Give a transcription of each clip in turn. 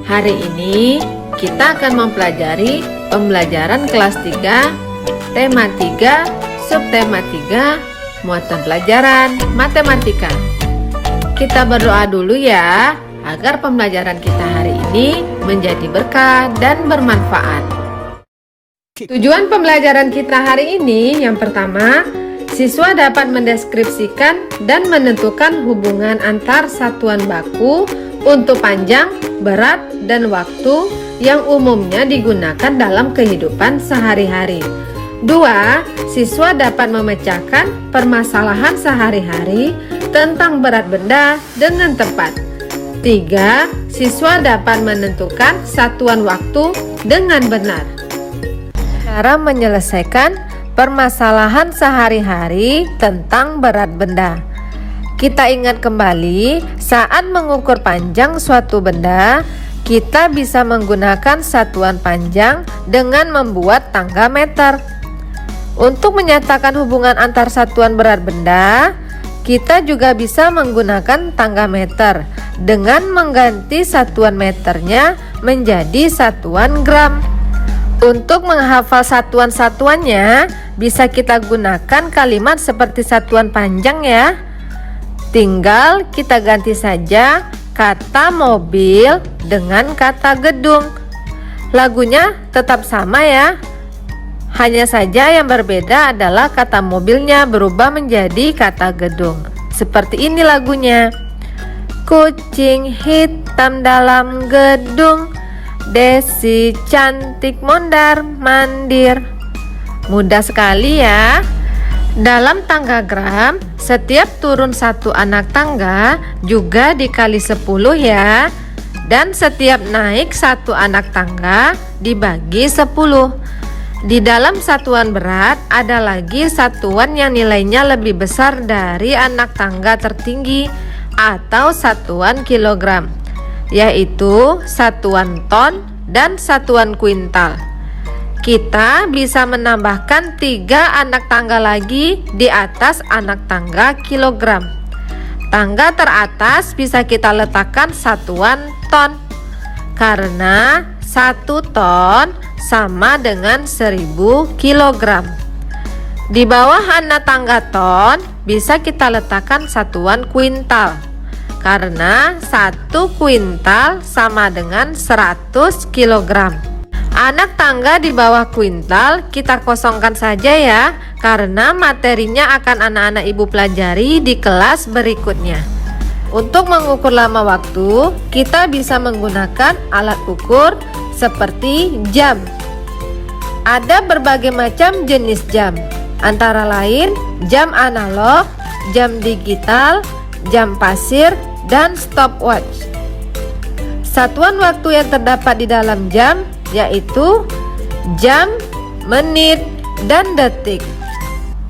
Hari ini kita akan mempelajari pembelajaran kelas 3, tema 3, subtema 3, muatan pelajaran matematika. Kita berdoa dulu ya, agar pembelajaran kita hari ini menjadi berkah dan bermanfaat. Tujuan pembelajaran kita hari ini yang pertama, siswa dapat mendeskripsikan dan menentukan hubungan antar satuan baku untuk panjang, berat, dan waktu yang umumnya digunakan dalam kehidupan sehari-hari. 2. Siswa dapat memecahkan permasalahan sehari-hari tentang berat benda dengan tepat. 3. Siswa dapat menentukan satuan waktu dengan benar. Cara menyelesaikan permasalahan sehari-hari tentang berat benda. Kita ingat kembali, saat mengukur panjang suatu benda, kita bisa menggunakan satuan panjang dengan membuat tangga meter. Untuk menyatakan hubungan antar satuan berat benda, kita juga bisa menggunakan tangga meter dengan mengganti satuan meternya menjadi satuan gram. Untuk menghafal satuan-satuannya, bisa kita gunakan kalimat seperti satuan panjang ya. Tinggal kita ganti saja kata mobil dengan kata gedung. Lagunya tetap sama ya. Hanya saja yang berbeda adalah kata mobilnya berubah menjadi kata gedung. Seperti ini lagunya. Kucing hitam dalam gedung, Desi cantik mondar-mandir. Mudah sekali ya. Dalam tangga gram, setiap turun satu anak tangga juga dikali 10 ya. Dan setiap naik satu anak tangga dibagi 10. Di dalam satuan berat ada lagi satuan yang nilainya lebih besar dari anak tangga tertinggi atau satuan kilogram, yaitu satuan ton dan satuan kuintal. Kita bisa menambahkan 3 anak tangga lagi di atas anak tangga kilogram. Tangga teratas bisa kita letakkan satuan ton, karena 1 ton sama dengan 1000 kilogram. Di bawah anak tangga ton bisa kita letakkan satuan kuintal, karena 1 kuintal sama dengan 100 kilogram. Anak tangga di bawah kuintal kita kosongkan saja ya, karena materinya akan anak-anak ibu pelajari di kelas berikutnya. Untuk mengukur lama waktu, kita bisa menggunakan alat ukur seperti jam. Ada berbagai macam jenis jam, antara lain jam analog, jam digital, jam pasir, dan stopwatch. Satuan waktu yang terdapat di dalam jam yaitu jam, menit, dan detik.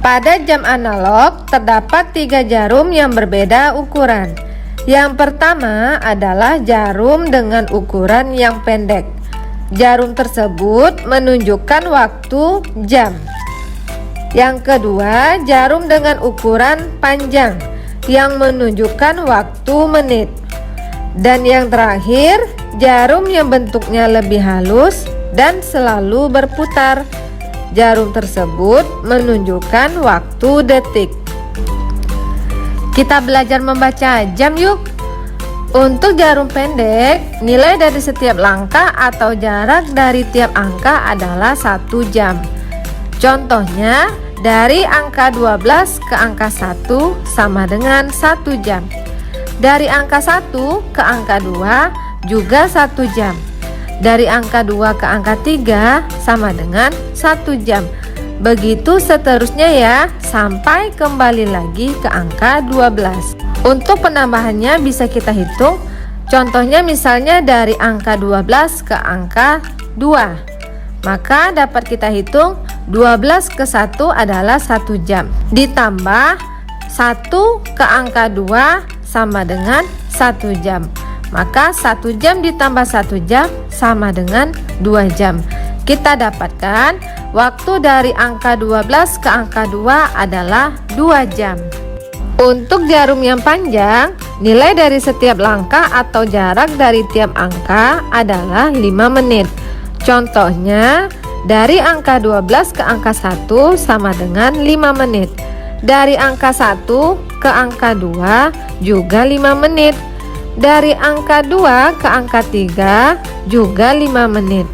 Pada jam analog terdapat 3 jarum yang berbeda ukuran. Yang pertama adalah jarum dengan ukuran yang pendek. Jarum tersebut menunjukkan waktu jam. Yang kedua, jarum dengan ukuran panjang yang menunjukkan waktu menit. Dan yang terakhir, jarum yang bentuknya lebih halus dan selalu berputar. Jarum tersebut menunjukkan waktu detik. Kita belajar membaca jam yuk. Untuk jarum pendek, nilai dari setiap langkah atau jarak dari tiap angka adalah 1 jam. Contohnya, dari angka 12 ke angka 1 sama dengan 1 jam. Dari angka 1 ke angka 2 juga 1 jam. Dari angka 2 ke angka 3 sama dengan 1 jam. Begitu seterusnya ya, sampai kembali lagi ke angka 12. Untuk penambahannya bisa kita hitung. Contohnya misalnya dari angka 12 ke angka 2. Maka dapat kita hitung 12 ke 1 adalah 1 jam. Ditambah 1 ke angka 2 sama dengan 1 jam. Maka 1 jam ditambah 1 jam sama dengan 2 jam. Kita dapatkan waktu dari angka 12 ke angka 2 adalah 2 jam. Untuk jarum yang panjang, nilai dari setiap langkah atau jarak dari tiap angka adalah 5 menit. Contohnya, dari angka 12 ke angka 1 sama dengan 5 menit. Dari angka 1 ke angka 2 juga 5 menit. Dari angka 2 ke angka 3 juga 5 menit.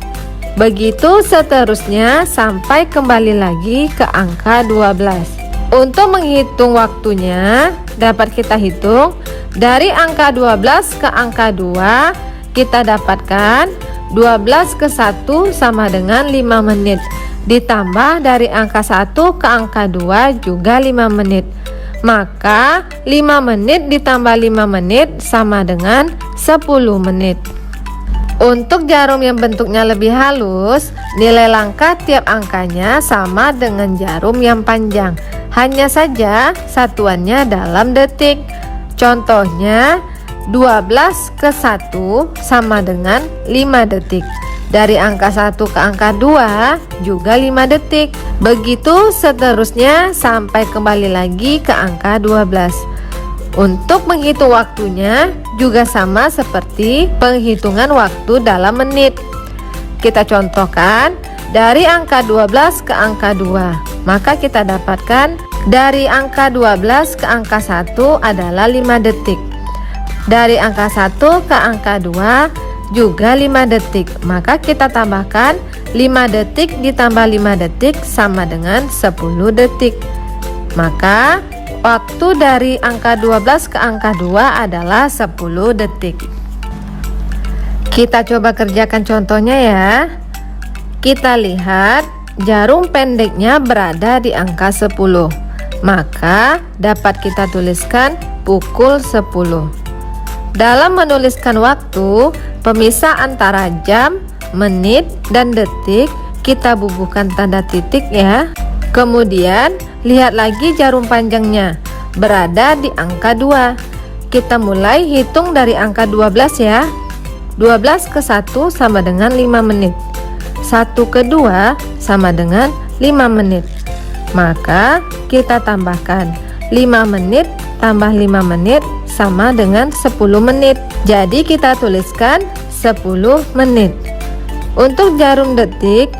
Begitu seterusnya sampai kembali lagi ke angka 12. Untuk menghitung waktunya, dapat kita hitung dari angka 12 ke angka 2, kita dapatkan 12 ke 1 sama dengan 5 menit. Ditambah dari angka 1 ke angka 2 juga 5 menit. Maka 5 menit ditambah 5 menit sama dengan 10 menit. Untuk jarum yang bentuknya lebih halus, nilai langkah tiap angkanya sama dengan jarum yang panjang. Hanya saja satuannya dalam detik. Contohnya 12 ke 1 sama dengan 5 detik. Dari angka 1 ke angka 2 juga 5 detik. Begitu seterusnya sampai kembali lagi ke angka 12. Untuk menghitung waktunya juga sama seperti penghitungan waktu dalam menit. Kita contohkan dari angka 12 ke angka 2. Maka kita dapatkan dari angka 12 ke angka 1 adalah 5 detik. Dari angka 1 ke angka 2 juga 5 detik. Maka kita tambahkan 5 detik ditambah 5 detik sama dengan 10 detik. Maka waktu dari angka 12 ke angka 2 adalah 10 detik. Kita coba kerjakan contohnya ya. Kita lihat jarum pendeknya berada di angka 10. Maka dapat kita tuliskan pukul 10. Dalam menuliskan waktu, pemisah antara jam, menit, dan detik kita bubuhkan tanda titik ya. Kemudian lihat lagi jarum panjangnya berada di angka 2. Kita mulai hitung dari angka 12 ya. 12 ke 1 sama dengan 5 menit. 1 ke 2 sama dengan 5 menit. Maka kita tambahkan 5 menit tambah 5 menit sama dengan 10 menit. Jadi kita tuliskan 10 menit. Untuk jarum detik,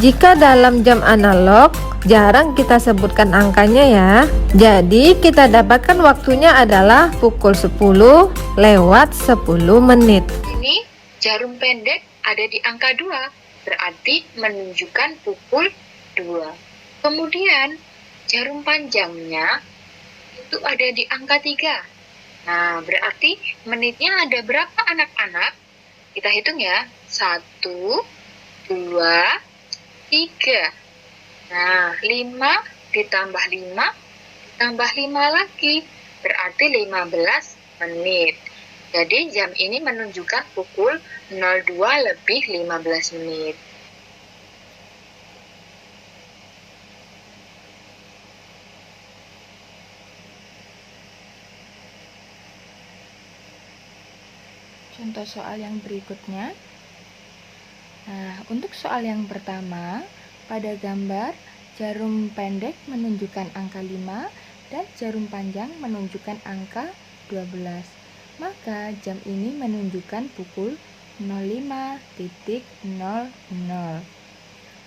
jika dalam jam analog jarang kita sebutkan angkanya ya. Jadi kita dapatkan waktunya adalah pukul 10 lewat 10 menit. Ini jarum pendek ada di angka 2, berarti menunjukkan pukul 2. Kemudian jarum panjangnya itu ada di angka 3. Nah, berarti menitnya ada berapa anak-anak? Kita hitung ya. 1, 2, 3. Nah, 5 ditambah 5 ditambah 5 lagi, berarti 15 menit. Jadi jam ini menunjukkan pukul 02 lebih 15 menit. Contoh soal yang berikutnya. Nah, untuk soal yang pertama, pada gambar jarum pendek menunjukkan angka 5 dan jarum panjang menunjukkan angka 12. Maka jam ini menunjukkan pukul 05.00.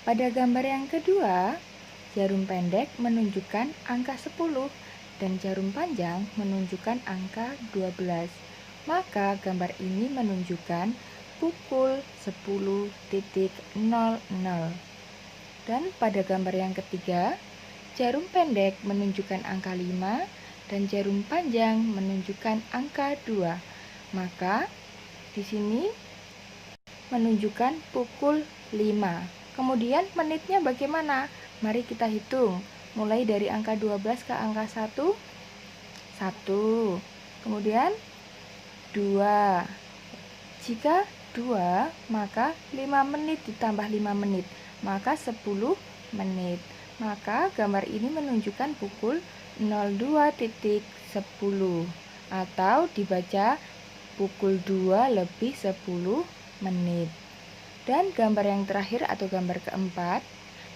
Pada gambar yang kedua, jarum pendek menunjukkan angka 10 dan jarum panjang menunjukkan angka 12. Maka gambar ini menunjukkan pukul 10.00. Dan pada gambar yang ketiga, jarum pendek menunjukkan angka 5 dan jarum panjang menunjukkan angka 2. Maka di sini menunjukkan pukul 5. Kemudian menitnya bagaimana? Mari kita hitung. Mulai dari angka 12 ke angka 1. 1. Kemudian 2. Jika 2, maka 5 menit ditambah 5 menit, maka 10 menit. Maka gambar ini menunjukkan pukul 02.10 atau dibaca pukul 2 lebih 10 menit. Dan gambar yang terakhir atau gambar keempat,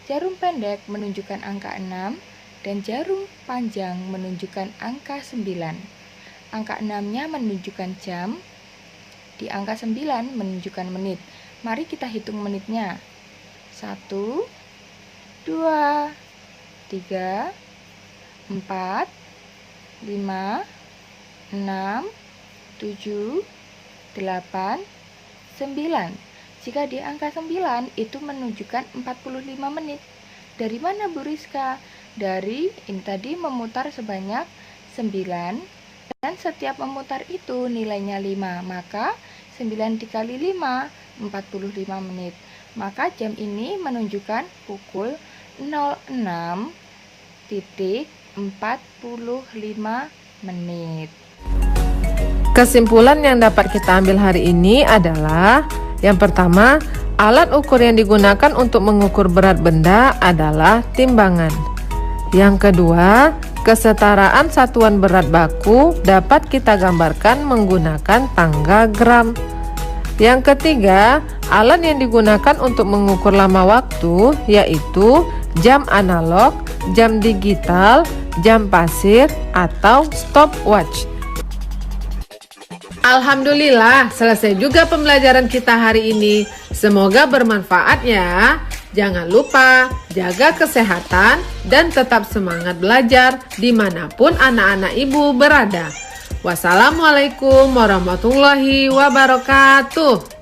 jarum pendek menunjukkan angka 6 dan jarum panjang menunjukkan angka 9. Angka 6-nya menunjukkan jam, di angka 9 menunjukkan menit. Mari kita hitung menitnya. 1, 2, 3, 4, 5, 6, 7, 8, 9. Jika di angka 9 itu menunjukkan 45 menit. Dari mana Bu Rizka? Dari ini tadi memutar sebanyak 9 dan setiap memutar itu nilainya 5. Maka 9 dikali 5, 45 menit. Maka jam ini menunjukkan pukul 06.45 menit. Kesimpulan yang dapat kita ambil hari ini adalah yang pertama, alat ukur yang digunakan untuk mengukur berat benda adalah timbangan. Yang kedua, kesetaraan satuan berat baku dapat kita gambarkan menggunakan tangga gram. Yang ketiga, alat yang digunakan untuk mengukur lama waktu yaitu jam analog, jam digital, jam pasir, atau stopwatch. Alhamdulillah, selesai juga pembelajaran kita hari ini. Semoga bermanfaat ya. Jangan lupa jaga kesehatan dan tetap semangat belajar dimanapun anak-anak ibu berada. Wassalamualaikum warahmatullahi wabarakatuh.